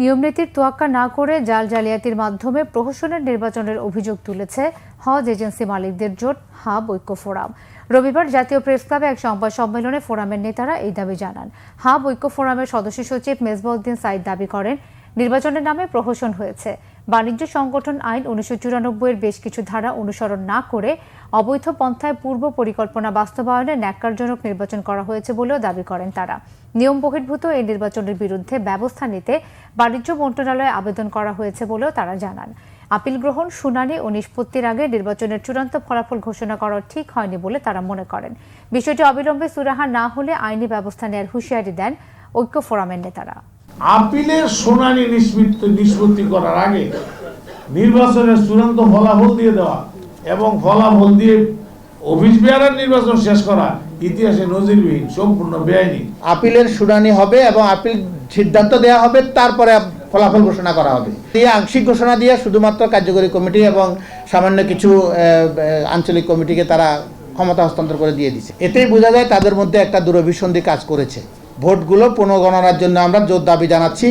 নিয়মনীতির তোয়াক্কা না করে জাল জালিয়াতির মাধ্যমে প্রহসনের নির্বাচনের অভিযোগ তুলেছে হজ এজেন্সি মালিকদের জোট হাব ঐক্য ফোরাম। রবিবার জাতীয় প্রেস ক্লাবে এক সংবাদ সম্মেলনে ফোরামের নেতারা এই দাবি জানান। হাব ঐক্য ফোরামের সদস্য সচিব মেজবাউদ্দিন সাইদ দাবি করেন, নির্বাচনের নামে প্রহসন হয়েছে। বাণিজ্য সংগঠন আইন 1994 এর বেশ কিছু ধারা অনুসরণ না করে অবৈধ পন্থায় পূর্ব পরিকল্পনা বাস্তবায়নে ন্যাক্কারজনক নির্বাচন করা হয়েছে বলেও দাবি করেন তারা। নিয়ম বহির্ভূত এই নির্বাচনের বিরুদ্ধে ব্যবস্থা নিতে বাণিজ্য মন্ত্রণালয়ে আবেদন করা হয়েছে বলেও তারা জানান। আপিল গ্রহণ, শুনানি ও নিষ্পত্তির আগে নির্বাচনের চূড়ান্ত ফলাফল ঘোষণা করা ঠিক হয়নি বলে তারা মনে করেন। বিষয়টি অবিলম্বে সুরাহা না হলে আইনি ব্যবস্থা নেওয়ার হুঁশিয়ারি দেন ঐক্য ফোরামের নেতারা। আপিলের শুনানি নিষ্পত্তি করার আগে নির্বাচনের চূড়ান্ত ফলাফল দিয়ে দেওয়া এবং ফলাফল দিয়ে অফিস বিহারের নির্বাচন শেষ করা ইতিহাসে নজিরবিহীন, সম্পূর্ণ বেআইনি। আপিলের শুনানি হবে এবং আপিল সিদ্ধান্ত দেওয়া হবে, তারপরে ফলাফল ঘোষণা করা হবে। এই আংশিক ঘোষণা দিয়ে শুধুমাত্র কার্যকরী কমিটি এবং সামান্য কিছু আঞ্চলিক কমিটিকে তারা ক্ষমতা হস্তান্তর করে দিয়ে দিচ্ছে। এতেই বোঝা যায় তাদের মধ্যে একটা দূরভিসন্ধি কাজ করেছে। ভোটগুলো পুনর্গণনার জন্য আমরা জোর দাবি জানাচ্ছি।